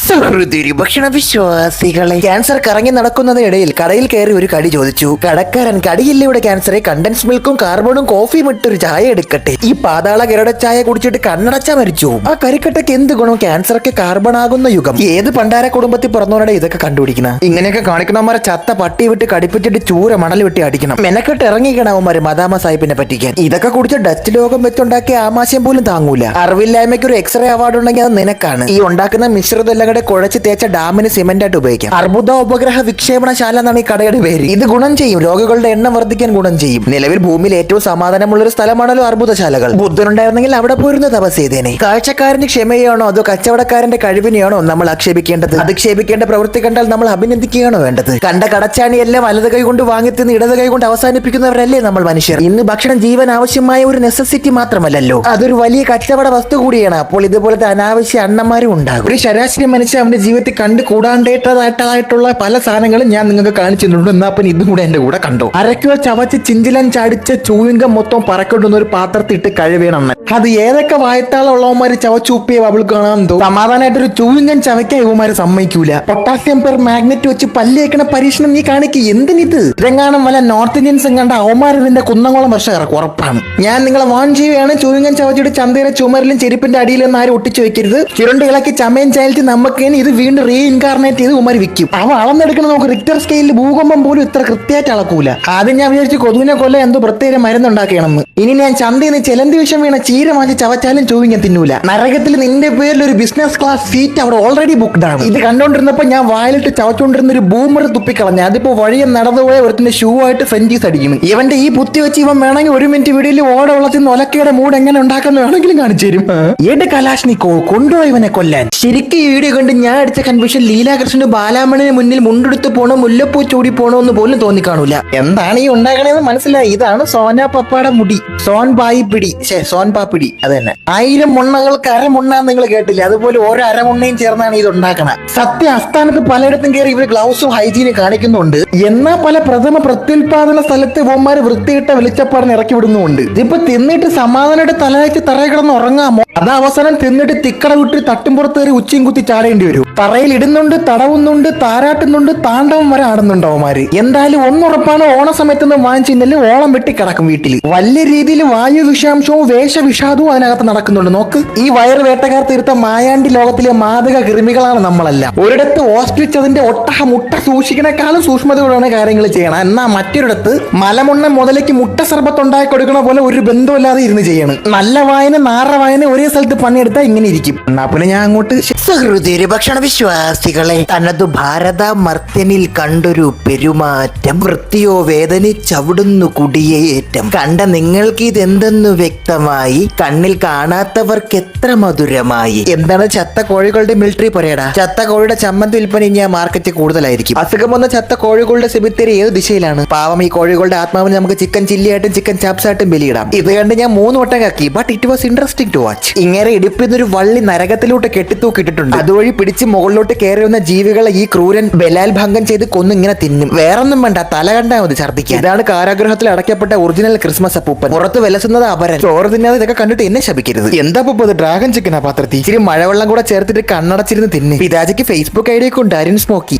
സഹൃദയ ഭക്ഷണ വിശ്വാസികളെ ക്യാൻസർ കറങ്ങി നടക്കുന്നതിനിടയിൽ കടയിൽ കയറി ഒരു കടി ചോദിച്ചു. കടക്കാരൻ കടിയില്ലയുടെ ക്യാൻസറെ കണ്ടൻസ് മിൽക്കും കാർബണും കോഫിയും ഇട്ടൊരു ചായ എടുക്കട്ടെ. ഈ പാതാള ഗരുഡ ചായ കുടിച്ചിട്ട് കണ്ണടച്ചാ മരിച്ചു. ആ കരിക്കട്ടയ്ക്ക് എന്ത് ഗുണം? ക്യാൻസറൊക്കെ കാർബൺ ആകുന്ന യുഗം. ഏത് പണ്ടാര കുടുംബത്തിൽ പിറന്നവരുടെ ഇതൊക്കെ കണ്ടുപിടിക്കണം. ഇങ്ങനെയൊക്കെ കാണിക്കണവന്മാരെ ചത്ത പട്ടി വിട്ട് കടിപ്പിച്ചിട്ട് ചൂര മണൽ വിട്ടി അടിക്കണം. മെനക്കെട്ട് ഇറങ്ങിക്കണവന്മാര് മദാമ സാഹിബിനെ പറ്റിക്കാൻ. ഇതൊക്കെ കുടിച്ച് ഡസ്റ്റ് ലോകം വെച്ചുണ്ടാക്കിയ ആമാശയം പോലും താങ്ങൂല. അറിവില്ലായ്മയ്ക്ക് ഒരു എക്സ്റേ അവാർഡ് ഉണ്ടെങ്കിൽ അത് നിനക്കാണ്. ഈ ഉണ്ടാക്കുന്ന മിശ്രിതം കുഴച്ച് തേച്ച ഡാമിന് സിമന്റ് ആയിട്ട് ഉപയോഗിക്കാം. അർബുദ ഉപഗ്രഹ വിക്ഷേപണശാല എന്നാണ് ഈ കടയുടെ പേര്. ഇത് ഗുണം ചെയ്യും, രോഗികളുടെ എണ്ണം വർദ്ധിക്കാൻ ഗുണം ചെയ്യും. നിലവിൽ ഭൂമിയിൽ ഏറ്റവും സമാധാനമുള്ള ഒരു സ്ഥലമാണല്ലോ അർബുദശാലകൾ. ബുദ്ധനുണ്ടായിരുന്നെങ്കിൽ അവിടെ പോയിരുന്ന തപസ് ചെയ്തേനെ. കാഴ്ചക്കാരന്റെ ക്ഷമയാണോ അതോ കച്ചവടക്കാരന്റെ കഴിവിനെയാണോ നമ്മൾ ആക്ഷേപിക്കേണ്ടത്? അധിക്ഷേപിക്കേണ്ട പ്രവൃത്തി കണ്ടാൽ നമ്മൾ അഭിനന്ദിക്കുകയാണോ വേണ്ടത്? കണ്ട കടച്ചാണിയെല്ലാം വലത് കൈ കൊണ്ട് വാങ്ങിത്തിന്ന് ഇടത് കൈ കൊണ്ട് അവസാനിപ്പിക്കുന്നവരല്ലേ നമ്മൾ മനുഷ്യർ. ഇന്ന് ഭക്ഷണം ജീവൻ ആവശ്യമായ ഒരു നെസസിറ്റി മാത്രമല്ലല്ലോ, അതൊരു വലിയ കച്ചവട വസ്തു കൂടിയാണ്. അപ്പോൾ ഇതുപോലത്തെ അനാവശ്യ അണ്ണന്മാരും ഉണ്ടാകും. ഒരു ശരാശരി മനുഷ്യൻ അവന്റെ ജീവിതത്തിൽ കണ്ട് കൂടാണ്ടേറ്റതായിട്ടുള്ള പല സാധനങ്ങളും ഞാൻ നിങ്ങൾക്ക് കാണിച്ചിട്ടുണ്ട്. എന്നാ പിന്നെ ഇതും കൂടെ എന്റെ കൂടെ കണ്ടോ. അരക്കോ ചവച്ച് ചിഞ്ചിലൻ ചാടിച്ച ചൂവിങ്കം മൊത്തം പറക്കൊണ്ടുന്ന ഒരു പാത്രത്തിട്ട് കഴിവേണം. അത് ഏതൊക്കെ വായത്താളുള്ളവന്മാര് ചവച്ചൂപ്പിയ ബബിൾ കാണാൻ തോ. സമാധാനമായിട്ടൊരു ചൂവിങ്കം ചവയ്ക്കാൻ ഇവന്മാര് സമ്മതിക്കൂല. പൊട്ടാസ്യം പെർ മാഗ്നറ്റ് വെച്ച് പല്ലേക്കണ പരീക്ഷണം നീ കാണിക്ക്. എന്തിനിത്? ഇതെങ്ങാനും വല്ല നോർത്ത് ഇന്ത്യൻസും കണ്ട അവന്മാർ ഇതിന്റെ കുന്നംകുളം വർഷം ഇറക്കും, ഉറപ്പാണ്. ഞാൻ നിങ്ങളെ വാൺ ചെയ്യുകയാണ്. ചൂവിങ്കം ചവച്ചിട്ട് ചന്തയിലെ ചുമരിലും ചെരുപ്പിന്റെ അടിയിലൊന്നും ആരും ഒട്ടിച്ചു വെക്കരുത്. ചുരുണ്ട് ഇളക്കി ചമയം ചായച്ച് നമുക്ക് ഇത് വീണ്ടും റീഇൻകാർണേറ്റ് ചെയ്ത് ഉമാര് വിൽക്കും. അവ അളന്നെടുക്കണം. നമുക്ക് റിക്ടർ സ്കെയിലിൽ ഭൂകമ്പം പോലും ഇത്ര കൃത്യമായിട്ട് അളക്കൂല. ആദ്യം ഞാൻ വിചാരിച്ചു കൊതുവിനെ കൊല്ല എന്തോ പ്രത്യേക മരുന്നുണ്ടാക്കണമെന്ന്. ഇനി ഞാൻ ചന്തയിൽ നിന്ന് ചിലന്തി വിഷം വീണ ചീര മാറ്റി ചവച്ചാലും ചൂവിങ്ങൻ തിന്നൂല. നരകത്തിൽ നിന്റെ പേരിൽ ഒരു ബിസിനസ് ക്ലാസ് സീറ്റ് അവിടെ ഓൾറെഡി ബുക്ക്ഡ് ആണ്. ഇത് കണ്ടോണ്ടിരുന്നപ്പോ ഞാൻ വായിലിട്ട് ചവച്ചോണ്ടിരുന്ന ഒരു ബൂമർ തുപ്പിക്കളഞ്ഞ. അതിപ്പോ വഴിയെ നടന്നുപോയ ഒരുത്തിന്റെ ഷൂ ആയിട്ട് ഫ്രഞ്ചീസ് അടിക്കുന്നു. ഇവന്റെ ഈ ബുദ്ധി വെച്ച് ഇവൻ വേണമെങ്കിൽ ഒരു മിനിറ്റ് വീഡിയോയിൽ ഓട വെള്ളത്തിൽ ഒലക്കയുടെ മൂഡ് എങ്ങനെ ഉണ്ടാക്കുന്ന വേണമെങ്കിലും കാണിച്ചു തരും. ഏത് കലാഷ്നിക്കോ കൊണ്ടുപോയി ഇവനെ കൊല്ലാൻ. ശരിക്കും ഈ വീഡിയോ കണ്ട് ഞാൻ അടിച്ച കൺഫ്യൂഷൻ ലീലാകൃഷ്ണന് ബാലാമണിന് മുന്നിൽ മുണ്ടെടുത്ത് പോണോ മുല്ലപ്പൂ ചൂടി പോണോ എന്ന് പോലും തോന്നിക്കാണൂല. എന്താണ് ഈ ഉണ്ടാക്കണേന്ന് മനസ്സിലായി. ഇതാണ് സോന പപ്പാടെ മുടി. സോൻ പായി പിടി, സോൻ പാപ്പിടി. അത് തന്നെ. 1000 മുണ്ണകൾക്ക് അരമുണ്ണ നിങ്ങൾ കേട്ടില്ല. അതുപോലെ ഓരോ അരമുണ്ണയും ചേർന്നാണ് ഇത് ഉണ്ടാക്കണ. സത്യ ആസ്ഥാനത്ത് പലയിടത്തും കയറി ഇവർ ഗ്ലൗസും ഹൈജീനും കാണിക്കുന്നുണ്ട്. എന്നാൽ പല പ്രഥമ പ്രത്യുൽപാദന സ്ഥലത്ത് ഇവന്മാര് വൃത്തിയിട്ട വെളിച്ചപ്പാടിന് ഇറക്കി വിടുന്നുണ്ട്. ഇതിപ്പോ തിന്നിട്ട് സമാധാനമായിട്ട് തലവെച്ച് തറയിൽ കിടന്ന് ഉറങ്ങാമോ? അത് അവസാനം തിന്നിട്ട് തിക്കട വിട്ട് തട്ടുംപുറത്ത് കയറി ഉച്ചയും കുത്തി ചാടേണ്ടി വരും. തറയിൽ ഇടുന്നുണ്ട്, തടവുന്നുണ്ട്, താരാട്ടുന്നുണ്ട്, താണ്ഡവം വരെ ആടുന്നുണ്ട് അവന്മാര്. എന്തായാലും ഒന്നുറപ്പാണ്, ഓണ സമയത്തൊന്നും വാങ്ങിച്ചില്ല ഓളം വെട്ടി കിടക്കും വീട്ടിൽ. വലിയ രീതിയിൽ വായു വിഷാംശവും വേഷവിഷാദവും അതിനകത്ത് നടക്കുന്നുണ്ട്. നോക്ക്, ഈ വയറ് വേട്ടക്കാർ തീർത്ത മായാണ്ടി ലോകത്തിലെ മാതക കൃമികളാണ് നമ്മളെല്ലാം. ഒരിടത്ത് ഓസ്ട്രിച്ച് അതിന്റെ ഒട്ടഹ മുട്ട സൂക്ഷിക്കണേക്കാളും സൂക്ഷ്മതയോടാണ് കാര്യങ്ങൾ ചെയ്യണം. എന്നാ മറ്റൊരിടത്ത് മലമുണ്ണ മുതലേക്ക് മുട്ട സർബത്ത് ഉണ്ടാക്കി കൊടുക്കണ പോലെ ഒരു ബന്ധമില്ലാതെ ഇരുന്ന് ചെയ്യണം. നല്ല വായന നാറ വായന ഒരേ സ്ഥലത്ത് പണിയെടുത്താൽ ഇങ്ങനെ ഇരിക്കും. എന്നാ പിന്നെ ഞാൻ അങ്ങോട്ട് സഹൃദയ ഭക്ഷണ വിശ്വാസികളെ, തനതു ഭാരത മർത്യനിൽ കണ്ടൊരു പെരുമാറ്റം, വൃത്തിയോ വേദനിച്ചവിടുന്നു കുടിയേറ്റം. കണ്ട നിങ്ങൾക്ക് ഇതെന്തെന്നു വ്യക്തമായി, കണ്ണിൽ കാണാത്തവർക്ക് എത്ര മധുരമായി. എന്താണ് ചത്ത കോഴികളുടെ മിലിറ്ററി പറയടാ. ചത്ത കോഴിയുടെ ചമ്മന്തി വിൽപ്പന ഇനി ആ മാർക്കറ്റ് കൂടുതലായിരിക്കും. അസുഖം വന്ന ചത്ത കോഴികളുടെ സെമിത്തേരി ഏത് ദിശയിലാണ്? പാവം ഈ കോഴികളുടെ ആത്മാവിന് നമുക്ക് ചിക്കൻ ചില്ലിയായിട്ടും ചിക്കൻ ചാപ്സായിട്ടും ബലിയിടാം. ഇത് കണ്ട് ഞാൻ 3 വട്ടം കക്കി. But it was interesting to watch. ഇങ്ങനെ ഇടുപ്പിന്നൊരു വള്ളി നരകത്തിലോട്ട് കെട്ടിത്തൂക്കിയിട്ടുണ്ട്. അതുവഴി പിടിച്ച് മുകളിലോട്ട് കയറി വന്ന ജീവികളെ ഈ ക്രൂരൻ ബലാൽ ഭംഗം ചെയ്ത് കൊന്നു ഇങ്ങനെ തിന്നും. വേറൊന്നും വേണ്ട, തല കണ്ടാ മതി ഛർദ്ദിക്കാൻ. ഇതാണ് കാരാഗ്രഹത്തിൽ അടയ്ക്കപ്പെട്ട ഒറിജിനൽ ക്രിസ്മസ് അപ്പൂപ്പൻ. പുറത്ത് വിലസുന്നത് അപരൻ. ചോറ് തിന്നാതെ ഇതൊക്കെ കണ്ടിട്ട് എന്നെ ശപിക്കരുത്. എന്താ ഇത് ഡ്രാഗൺ ചിക്കനാ പാത്രത്തിൽ. ഇച്ചിരി മഴവെള്ളം കൂടെ ചേർത്തിട്ട് കണ്ണടച്ചിരുന്ന് തിന്ന്. പിതാജിക്ക് ഫേസ്ബുക്ക് ഐ ഡി ഒക്കെ ഉണ്ട്. അരിൻ സ്മോക്കി,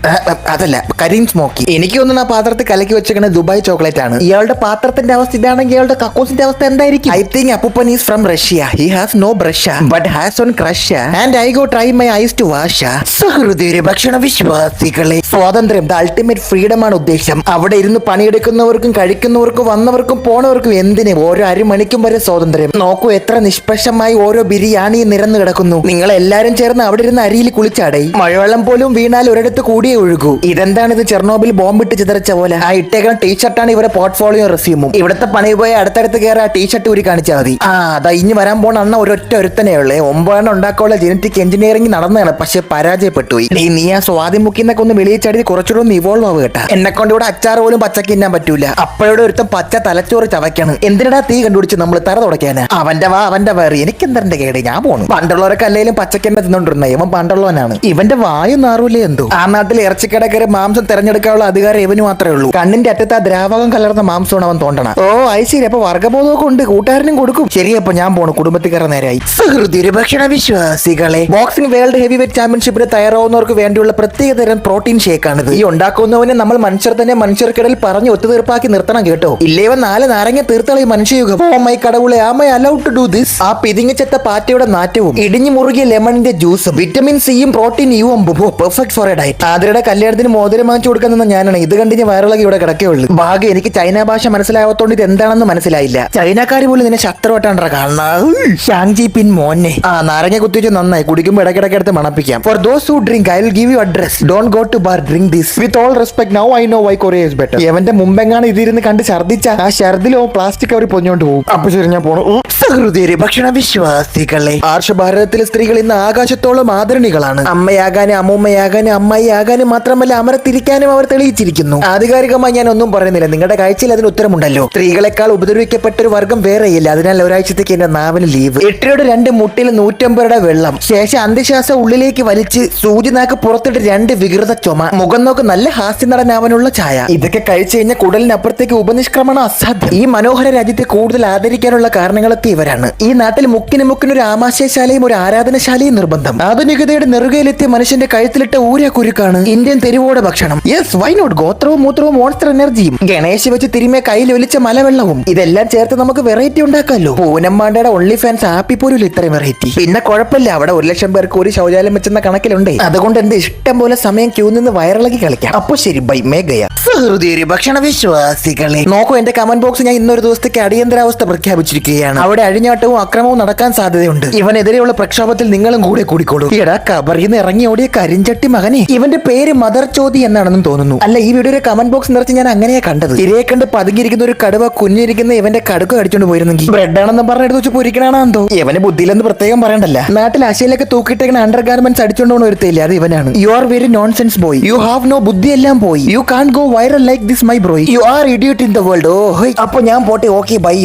അതല്ല കരീം സ്മോക്കി. എനിക്ക് തോന്നുന്നു ആ പാത്രത്തിൽ കലക്കി വെച്ചേക്കണ ദുബായ് ചോക്ലേറ്റ് ആണ്. ഇയാളുടെ പാത്രത്തിന്റെ അവസ്ഥ ഇതാണെങ്കിൽ ഇയാളുടെ കക്കൂസിന്റെ അവസ്ഥ എന്തായിരിക്കും? ഐ തിങ്ക് അപ്പൂപ്പൻ is from Russia. He has no brush but has on crush and I go try my eyes to wash. സഹൃദയ ഭക്ഷണ വിശ്വാസികളെ, സ്വാതന്ത്ര്യം, ദ അൾട്ടിമേറ്റ് ഫ്രീഡം ആണ് ഉദ്ദേശം. അവിടെ ഇരുന്ന് പണിയെടുക്കുന്നവർക്കും കഴിക്കുന്നവർക്കും വന്നവർക്കും പോണവർക്കും എന്തിന് ഓരോ അരമണിക്കും വരെ സ്വാതന്ത്ര്യം. നോക്കൂ എത്ര നിഷ്പക്ഷമായി ഓരോ ബിരിയാണി നിരന്നു കിടക്കുന്നു. നിങ്ങൾ എല്ലാരും ചേർന്ന് അവിടെ ഇരുന്ന് അരിയിൽ കുളിച്ചാടേ. മഴവെള്ളം പോലും വീണാൽ ഒരിടത്ത് കൂടിയേ ഒഴുകൂ. ഇതെന്താണ് ഇത്? ചെർണോബിൽ ബോംബിട്ട് ചിതറിച്ച പോലെ. ആ ഇട്ടേക്കുന്ന ടീഷർട്ടാണ് ഇവരെ പോർട്ട്ഫോളിയോ റെസ്യൂമും. ഇവിടുത്തെ പണി പോയി അടുത്തടുത്ത് കയറി ആ ടീഷർട്ട് ഊരി കാണിച്ചാൽ മതി. അതാ ഇനി വരാൻ പോണ അണ്ണ ഒരൊറ്റ ഒരുത്തനേ ഉള്ളേ. 9 ഉണ്ടാക്കാനുള്ള ജനറ്റിക് എഞ്ചിനീയറിംഗ് നടന്നതാണ്, പക്ഷെ പരാജയപ്പെട്ടു. നീ ആ സ്വാതി മുക്കിന്നൊക്കെ ഒന്ന് വെളിയിൽ ചാടി കുറച്ചുകൂടെ ഒന്ന് ഇവോൾവ് ആവുക കേട്ടാ. എന്നെ കൊണ്ട് ഇവിടെ അച്ചാർ പോലും പച്ചക്ക് തിന്നാൻ പറ്റൂല. അപ്പോഴോടെ ഒരുത്തം പച്ച തലച്ചോറ് ചവയ്ക്കാണ്. എന്തിനാ തീ കണ്ടുപിടിച്ച് നമ്മൾ തറ തുടയ്ക്കാന്? അവന്റെ വേറെ എനിക്കെന്തരന്റെ കേട്, ഞാൻ പോണു. പണ്ടുള്ളവരൊക്കെ അല്ലെങ്കിലും പച്ചക്കെന്നെ തിന്നോണ്ടിരുന്ന ഇവൻ പണ്ടുള്ളവനാണ്. ഇവന്റെ വായു നാറൂലേ എന്തോ. ആ നാട്ടിൽ ഇറച്ചിക്കട കയറി മാംസം തെരഞ്ഞെടുക്കാനുള്ള അധികാരം ഇവന് മാത്രമേ ഉള്ളൂ. കണ്ണിന്റെ അറ്റത്ത് ആ ദ്രാവകം കലർന്ന മാംസമാണ് അവൻ തോണ്ടണം. ഓ ഐശ്വര്യ, അപ്പൊ വർഗ്ഗബോധമൊക്കെ ഉണ്ട്, കൂട്ടുകാരനും കൊടുക്കും. ശരിയപ്പോ ഞാൻ പോണു, കുടുംബത്തിക്കാരൻ നേരായി. സുഹൃത്തിരു ഭക്ഷണ വിശ്വാസികളെ, ബോക്സിംഗ് വേൾഡ് ഹെവി വെയിറ്റ് ചാമ്പ്യൻഷിപ്പിന് തയ്യാറാവുന്നവർക്ക് വേണ്ടിയുള്ള പ്രത്യേകതരം പ്രോട്ടീൻ ഷേക്കാണിത്. ഈ ഉണ്ടാക്കുന്നവനെ നമ്മൾ മനുഷ്യർ തന്നെ മനുഷ്യർക്കിടയിൽ പറഞ്ഞ് ഒത്തുതീർപ്പാക്കി നിർത്തണം കേട്ടോ. ഇല്ലേവൻ 4 നാരങ്ങ തീർത്തളി മനുഷ്യയുഗം. ഓ മൈ കടവുളെ, am I allowed to do this? ആ പിതിങ്ങിച്ചെത്ത പാറ്റയുടെ നാറ്റവും ഇടിഞ്ഞു മുറുകിയ ലെമണിന്റെ ജ്യൂസും വിറ്റമിൻ സിയും പ്രോട്ടീൻ യു അമ്പും പെർഫെക്റ്റ് ഫോർ എ ഡയറ്റ്. ആതിരയുടെ കല്യാണത്തിന് മോതിരം വാങ്ങിച്ചു കൊടുക്കാൻ നിന്ന ഞാനാണ്. ഇത് കണ്ടിന് വയറിളകി ഇവിടെ കിടക്കുകയുള്ളൂ. ഭാഗ്യം എനിക്ക് ചൈന ഭാഷ മനസ്സിലാവാത്തോണ്ട് ഇത് എന്താണെന്ന് മനസ്സിലായില്ല. ചൈനക്കാർ പോലും നിന്നെ ശത്രുവട്ടാണ്ടാ കാണുന്നത്. ഷാങ്ജി പിൻ മോനെ. ആ നാരങ്ങ കുത്തിച്ച് നന്നായി കുടിക്കുമ്പോൾ ഇടയ്ക്കിടയ്ക്ക് എടുത്ത് മണപ്പിക്കാം. For those who drink I will give you address. Don't go to bar, drink this. With all respect, now I know why Korea is better. എവന്റെ മുമ്പെങ്ങാണ് ഇതിരുന്ന് കണ്ട് ഛർദിച്ച ആ ഛർദിലോ പ്ലാസ്റ്റിക് അവർ പൊഞ്ഞോണ്ട് പോകും. അപ്പൊ ശരി, ഞാൻ പോണു. സഹൃദയ ഭക്ഷണ വിശ്വാസികളെ, ആർഷഭാരതത്തിലെ സ്ത്രീകൾ ഇന്ന് ആകാശത്തോളം ആദരണികളാണ്. അമ്മയാകാനും അമ്മൂമ്മയാകാനും അമ്മായിയാകാനും മാത്രമല്ല അമരത്തിരിക്കാനും അവർ തെളിയിച്ചിരിക്കുന്നു. ആധികാരികമായി ഞാൻ ഒന്നും പറയുന്നില്ല, നിങ്ങളുടെ കാഴ്ചയിൽ അതിന് ഉത്തരമുണ്ടല്ലോ. സ്ത്രീകളെക്കാൾ ഉപദ്രവിക്കപ്പെട്ട ഒരു വർഗം വേറെയില്ല. അതിനാൽ ഒരാഴ്ചത്തേക്ക് എന്റെ നാവിന് ലീവ്. 8 2 മുട്ടിൽ 150 വെള്ളം, ശേഷം അന്ത്യശ്വാസം ഉള്ളിലേക്ക് വലിച്ച് സൂചി നാക്ക് പുറത്തിട്ട് 2 വികൃത ചുമ, മുഖം നോക്ക് നല്ല ഹാസ്യ നടനാവാനുള്ള ഛായ. ഇതൊക്കെ കഴിച്ചു കഴിഞ്ഞാൽ കുടലിനപ്പുറത്തേക്ക് ഉപനിഷ്ക്രമണം അസാധ്യം. ഈ മനോഹര രാജ്യത്തെ കൂടുതൽ ആദരിക്കാനുള്ള കാരണങ്ങളൊക്കെ ഇവരാണ്. ഈ നാട്ടിൽ മുക്കിന് ഒരു ആമാശയശാലയും ഒരു ആരാധനശാലയും നിർബന്ധം. ആധുനികതയുടെ നെറുകയിലെത്തിയ മനുഷ്യന്റെ കഴുത്തിലിട്ട ഊര കുരുക്കാണ് ഇന്ത്യൻ തെരുവോടെ ഭക്ഷണം. Yes, why not? ഗോത്രവും മൂത്രവും മോൺസ്റ്റർ എനർജിയും ഗണേശ് വെച്ച് തിരുമേ കയ്യിൽ ഒലിച്ച മലവെള്ളവും ഇതെല്ലാം ചേർത്ത് നമുക്ക് വെറൈറ്റി ഉണ്ടാക്കാമല്ലോ. പൂനമ്മാണ്ടയുടെ ഒൺലി ഫാൻസ് ആപ്പിൽ പോലും ഇത്രയും വെറൈറ്റി. പിന്നെ കുഴപ്പമില്ല, അവിടെ 1 ലക്ഷം പേർക്ക് ഒരു ശൗചാലയം വെച്ചെന്ന കണക്കിലുണ്ട്. അതുകൊണ്ട് എന്ത് ഇഷ്ടം പോലെ സമയം ക്യൂ നിന്ന് വയറിളക്കി കളിക്കാം. അപ്പൊ ശരി, ബൈ, മേഘയ. സഹൃദയ ഭക്ഷണ വിശ്വാസികളെ, നോക്കൂ, എന്റെ കമന്റ് ബോക്സ് ഞാൻ ഇന്നൊരു ദിവസത്തേക്ക് അടിയന്തരാവസ്ഥ പ്രഖ്യാപിച്ചിരിക്കുകയാണ്. അവിടെ അഴിഞ്ഞാട്ടവും അക്രമവും നടക്കാൻ സാധ്യതയുണ്ട്. ഇവനെതിരെയുള്ള പ്രക്ഷോഭത്തിൽ നിങ്ങളും കൂടെ കൂടിക്കോളൂ. എടാ, കബറിന്ന് ഇറങ്ങി ഓടിയ കരിഞ്ചട്ടി മകനെ, ഇവന്റെ പേര് മദർ ചോദി എന്നാണെന്നും തോന്നുന്നു. അല്ല, ഈ വീഡിയോയുടെ കമന്റ് ബോക്സ് നിറച്ച് ഞാൻ അങ്ങനെയാ കണ്ടത്. ഇരയെ കണ്ട് പതുങ്ങിയിരിക്കുന്ന ഒരു കടുവ കുഞ്ഞിരിക്കുന്ന ഇവന്റെ കടുക്ക കടിച്ചോണ്ട് പോയിരുന്നെങ്കിൽ ബ്രെഡ് ആണെന്ന് പറഞ്ഞെടുത്ത് വെച്ച് പൊരിക്കണാണെന്തോ. ഇവന് ബുദ്ധിയിലെന്ന് പ്രത്യേകം പറയണ്ടല്ല. നാട്ടിൽ അശയിലൊക്കെ തൂക്കിയിട്ടേക്കുന്ന അണ്ടർ ഗാർമെന്റ്സ് അടിച്ചോണ്ട് പോകണ ഒരുത്തില്ല, അത് ഇവനാണ്. You are very nonsense boy. You have no ബുദ്ധി എല്ലാം പോയി. You can go viral like this my bro. You are idiot in the world. Oh, അപ്പൊ ഞാൻ പോട്ടെ. Okay, by.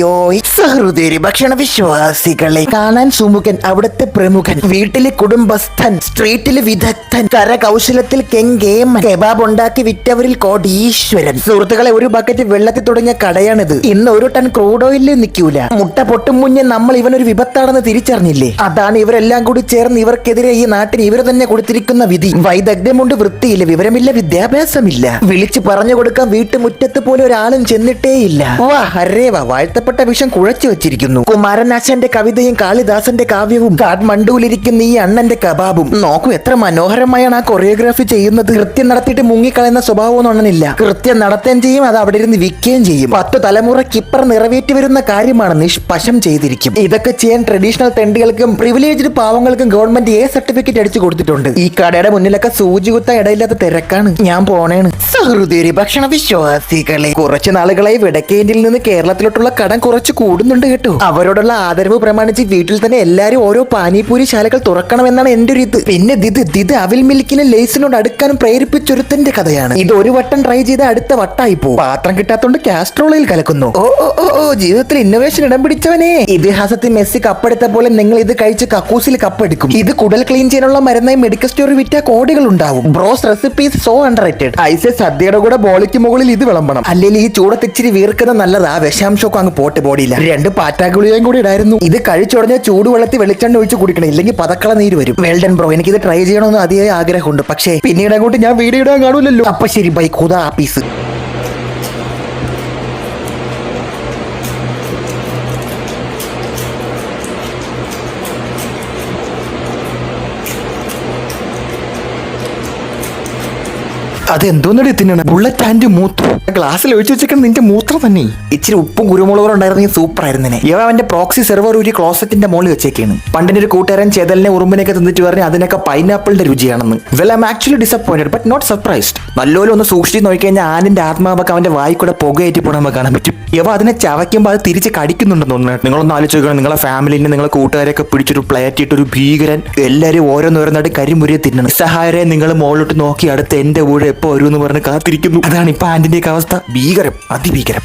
സഹൃദയ ഭക്ഷണ വിശ്വാസികളെ, കാണാൻ സുമുഖൻ, അവിടുത്തെ പ്രമുഖൻ, വീട്ടിലെ കുടുംബസ്ഥൻ, സ്ട്രീറ്റിലെ വിദഗ്ധൻ, കരകൗശലത്തിൽ കെങ്കേമൻ, കെബാബ് ഉണ്ടാക്കി വിറ്റവരിൽ കോടീശ്വരൻ. സുഹൃത്തുക്കളെ, ഒരു ബക്കറ്റ് വെള്ളത്തിൽ തുടങ്ങിയ കടയാണിത്. ഇന്ന് 1 ടൺ ക്രൂഡ് ഓയിലിൽ നിൽക്കൂല. മുട്ട പൊട്ടും മുന്നേ നമ്മൾ ഇവനൊരു വിപത്താണെന്ന് തിരിച്ചറിഞ്ഞില്ലേ? അതാണ് ഇവരെല്ലാം കൂടി ചേർന്ന് ഇവർക്കെതിരെ ഈ നാട്ടിന് ഇവർ തന്നെ കൊടുത്തിരിക്കുന്ന വിധി. വൈദഗ്ധ്യമുണ്ട്, വൃത്തിയില്ല, വിവരമില്ല, വിദ്യാഭ്യാസമില്ല. വിളിച്ചു പറഞ്ഞു കൊടുക്കാൻ വീട്ടുമുറ്റത്ത് പോലും ഒരാളും ചെന്നിട്ടേയില്ല. വാ ഹരേ വാ, വാഴ്ത്തപ്പെട്ട വിഷം കുഴച്ചു വെച്ചിരിക്കുന്നു. കുമാരനാശാന്റെ കവിതയും കാളിദാസന്റെ കാവ്യവും കാഠ്മണ്ഡുവിലിരിക്കുന്ന ഈ അണ്ണന്റെ കബാബും നോക്കൂ, എത്ര മനോഹരമായാണ് ആ കൊറിയോഗ്രാഫി ചെയ്യുന്നത്. കൃത്യം നടത്തിയിട്ട് മുങ്ങിക്കളയുന്ന സ്വഭാവം ഒന്നല്ല. കൃത്യം നടത്തുകയും ചെയ്യും, അത് അവിടെ ഇരുന്ന് വിൽക്കുകയും ചെയ്യും. 10 തലമുറക്കിപ്പർ നിറവേറ്റി വരുന്ന കാര്യമാണ് നിഷ്പശം ചെയ്തിരിക്കും. ഇതൊക്കെ ചെയ്യാൻ ട്രഡീഷണൽ തെണ്ടികൾക്കും പ്രിവിലേജ്ഡ് പാവങ്ങൾക്കും ഗവൺമെന്റ് സർട്ടിഫിക്കറ്റ് അടിച്ചു കൊടുത്തിട്ടുണ്ട്. ഈ കടയുടെ മുന്നിലൊക്കെ സൂചി കുത്താൻ ഇടയില്ലാത്ത തിരക്കാണ്. ഞാൻ പോണേണ്. സഹൃദയ ഭക്ഷണ വിശ്വാസികളെ, കുറച്ചു നാളുകളായി വടക്കേന്ത്യയിൽ നിന്ന് കേരളത്തിലോട്ടുള്ള കടം കുറച്ച് കൂടുന്നുണ്ട് കേട്ടോ. അവരോടുള്ള ആദരവ് പ്രമാണിച്ച് വീട്ടിൽ തന്നെ എല്ലാരും ഓരോ പാനിപൂരി ശാലകൾ തുറക്കണമെന്നാണ് എന്റെ ഒരു ഇത്. പിന്നെ ഇത് അവിൽ മിൽക്കിനും ലേസിനോട് അടുക്കാനും പ്രേരിപ്പിച്ചൊരുത്തന്റെ കഥയാണ്. ഇത് ഒരു വട്ടം ട്രൈ ചെയ്ത അടുത്ത വട്ടായി പോകും. പാത്രം കിട്ടാത്തോണ്ട് കാസ്ട്രോളിൽ കലക്കുന്നു. ഓ ജീവിതത്തിൽ ഇന്നോവേഷൻ ഇടം പിടിച്ചവനെ. ഇതിഹാസത്തിൽ മെസ്സി കപ്പെടുത്ത പോലെ നിങ്ങൾ ഇത് കഴിച്ച് കക്കൂസിൽ കപ്പെടുക്കും. ഇത് കുടൽ ക്ലീൻ ചെയ്യാനുള്ള മരുന്നായി മെഡിക്കൽ സ്റ്റോറിൽ വിറ്റ കോടികൾ ഉണ്ടാവും. Bros recipes so underrated. ഐസ് സദ്യയുടെ കൂടെ ബോളിക്ക് മുകളിൽ ഇത് വിളമ്പണം. അല്ലെങ്കിൽ ഈ ചൂടത്തിച്ചിരി വീർക്കുന്ന നല്ലതാ. വിഷാംശമൊക്കെ അങ്ങ് പോട്ട് ബോഡിയില്ല. 2 പാറ്റാഗുളിയും കൂടി ഇടായിരുന്നു. ഇത് കഴിച്ചുടഞ്ഞ ചൂടുവെള്ളത്തിൽ വെളിച്ചെണ്ണ ഒഴിച്ച് കുടിക്കണം, ഇല്ലെങ്കിൽ പതക്കള നീര് വരും. വെൽഡൻ ബ്രോ, എനിക്കിത് ട്രൈ ചെയ്യണമെന്ന് അതിയായ ആഗ്രഹമുണ്ട്. പക്ഷേ പിന്നീട് അങ്ങോട്ട് ഞാൻ വീഡിയോ ഇടാൻ കാണൂലല്ലോ. അപ്പൊ ശരി, ബൈ, ഖുദാ ഹാഫിസ്. അതെന്തോന്നടി തിന്നണം? ബുള്ളറ്റ് ആൻഡ് മൂത്രം ഗ്ലാസ്സിൽ ഒഴിച്ചു വെച്ചേക്കണം. നിന്റെ മൂത്രം തന്നെ. ഇച്ചിരി ഉപ്പും കുരുമുളകും ഉണ്ടായിരുന്നെങ്കിൽ സൂപ്പർ ആയിരുന്നേ. ഇവ അവന്റെ പ്രോക്സി സെർവർ ഒരു ക്ലോസറ്റിന്റെ മുകളിൽ വെച്ചേക്കാണ്. പണ്ടിന്റെ ഒരു കൂട്ടുകാരൻ ചെതലിനെ ഉറുമ്പിനെയൊക്കെ തിന്നിട്ട് പറഞ്ഞ് അതിനൊക്കെ പൈനാപ്പിളിന്റെ രുചിയാണെന്ന്. Well, I am actually disappointed but not surprised. നല്ലോലെ ഒന്ന് സൂക്ഷിച്ച് നോക്കിക്കഴിഞ്ഞാൽ ആനിന്റെ ആത്മാവൊക്കെ അവന്റെ വായിക്കൂടെ പുകയേറ്റി പോകാൻ നമുക്ക് കാണാൻ പറ്റും. ഇവ അതിനെ ചവയ്ക്കുമ്പോൾ അത് തിരിച്ച് കടിക്കുന്നുണ്ടെന്ന് തോന്നുന്നു. നിങ്ങളൊന്ന് ആലോചിച്ച് നോക്കണം. നിങ്ങളെ ഫാമിലിനെ, നിങ്ങളെ കൂട്ടുകാരെയൊക്കെ പിടിച്ചൊരു പ്ലേറ്റ് ഇട്ടൊരു ഭീകരൻ എല്ലാവരും ഓരോന്നോരോന്നായിട്ട് കരിമുരിയെ തിന്നണം. സഹായരെ നിങ്ങൾ മുകളിലോട്ട് നോക്കി അടുത്ത് എന്റെ കൂടെ എപ്പോ വരും എന്ന് പറഞ്ഞ് കാത്തിരിക്കുന്നു. അതാണ് ഇപ്പൊ ആന്റിന്റെ ഒക്കെ അവസ്ഥ. ഭീകരം, അതിഭീകരം.